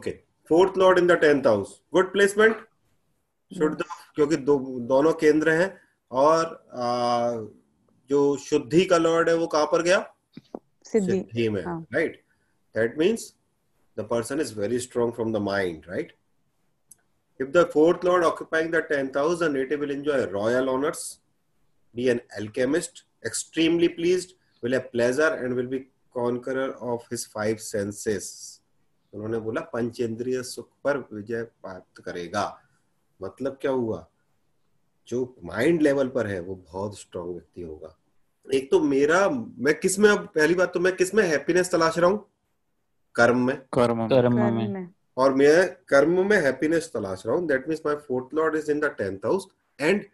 Okay, fourth Lord in the 10th house, good placement शुद्ध, क्योंकि दोनों केंद्र हैं। और जो शुद्धि का लॉर्ड है वो कहां पर गया? सिद्धि में, right. That means the person is very strong from the mind, right. If the fourth lord occupying the 10th house, the native will enjoy royal honors, be an alchemist, extremely pleased, will have pleasure and will be conqueror of his 5 senses. उन्होंने बोला पंचेंद्रिय सुख पर विजय प्राप्त करेगा। मतलब क्या हुआ? जो माइंड लेवल पर है वो बहुत स्ट्रॉन्ग व्यक्ति होगा। एक तो मैं किस में, अब पहली बात तो मैं किस में हैप्पीनेस तलाश रहा हूं? कर्म में। और मैं कर्म में हैप्पीनेस तलाश रहा हूं। That means my fourth Lord is in the 10th house and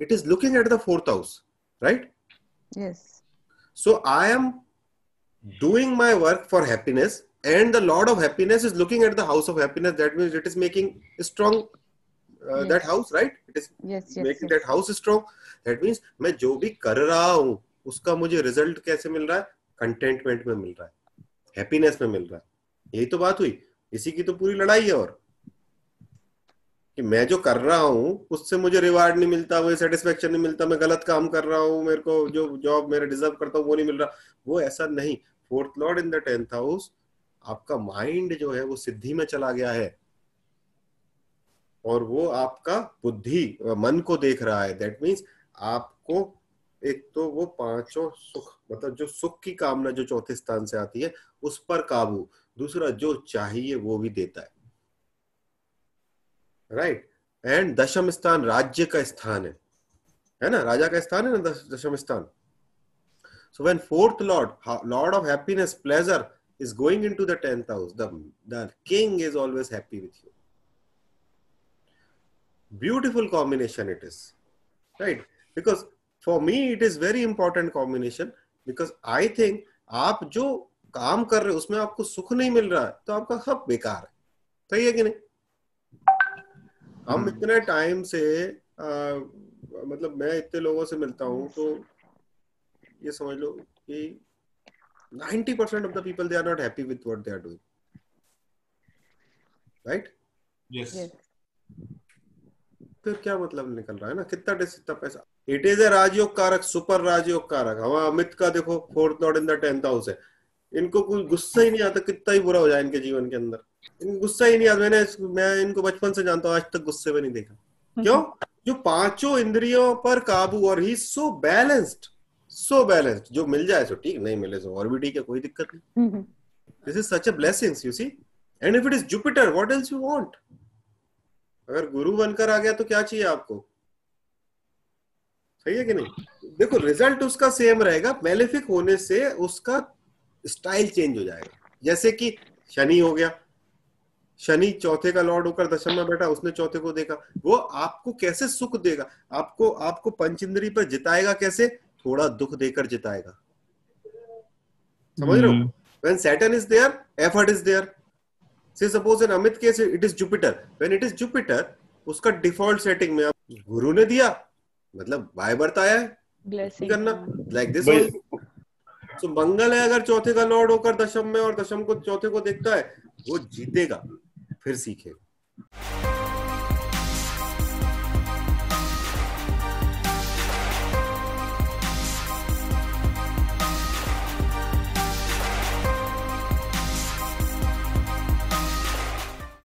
it is looking at the 4th house, right? Yes. So I am doing my work for happiness and the lord of happiness is looking at the house of happiness. That means it is making strong that house, right? It is making that house strong. That means मैं जो भी कर रहा हूं उसका मुझे result कैसे मिल रहा है? कंटेंटमेंट में मिल रहा है, हैप्पीनेस में मिल रहा है। यही तो बात हुई, इसी की तो पूरी लड़ाई है। और कि मैं जो कर रहा हूं उससे मुझे रिवार्ड नहीं मिलता, मुझे सेटिस्फेक्शन नहीं मिलता, मैं गलत काम कर रहा हूं, मेरे को जो जॉब मेरा डिजर्व करता हूं वो नहीं मिल रहा, वो ऐसा नहीं। Fourth Lord in the 10th house, आपका माइंड जो है वो सिद्धि में चला गया है और वो आपका बुद्धि मन को देख रहा है। दैट मीन्स आपको एक तो वो पांचों सुख, मतलब जो सुख की कामना जो चौथे स्थान से आती है उस पर काबू, दूसरा जो चाहिए वो भी देता है, राइट। एंड दशम स्थान राज्य का स्थान है ना, राजा का स्थान है ना दशम स्थान। So when fourth Lord of happiness pleasure is going into the 10th house, the king is always happy with you. Beautiful combination it is, right? Because for me it is very important combination, because I think आप जो काम कर रहे हो उसमें आपको सुख नहीं मिल रहा है तो आपका सब बेकार है। सही है कि नहीं? हम इतने टाइम से मतलब मैं इतने लोगों से मिलता हूं तो ये समझ लो कि 90% of the people, they are not happy with what they are doing, right? Yes. फिर क्या मतलब निकल रहा है ना, कितना पैसा। इट इज ए राजयोग कारक, सुपर राजयोग कारक। हमारा अमित का देखो fourth Lord in the 10th house है, इनको कोई गुस्सा ही नहीं आता, कितना ही बुरा हो जाए इनके जीवन के अंदर, इनको गुस्सा ही नहीं आता। मैं इनको बचपन से जानता हूँ, आज तक गुस्से में नहीं देखा। क्यों? जो पांचों इंद्रियों पर काबू, और ही सो बैलेंस्ड, जो मिल जाए सो ठीक, नहीं मिले सो और भी ठीक है, कोई दिक्कत नहीं। This is such a blessings, you see. And if it is Jupiter, what else you want? अगर गुरु बनकर आ गया तो क्या चाहिए आपको? सही है कि नहीं? देखो रिजल्ट उसका सेम रहेगा, मेलेफिक होने से उसका स्टाइल चेंज हो जाएगा। जैसे कि शनि हो गया, शनि चौथे का लॉर्ड होकर दशम में बैठा, उसने चौथे को देखा, वो आपको कैसे सुख देगा, आपको पंचेंद्री पर जिताएगा कैसे? थोड़ा दुख देकर जिताएगा। समझ रहे हो? When Saturn is there, effort is there. Say suppose in Amit case it is Jupiter. When it is Jupiter, उसका डिफॉल्ट सेटिंग में अब गुरु ने दिया, मतलब बाय बर्थ आया है, ब्लेसिंग करना लाइक दिस। तो मंगल है अगर चौथे का लॉर्ड होकर दशम में और दशम को चौथे को देखता है, वो जीतेगा, फिर सीखेगा।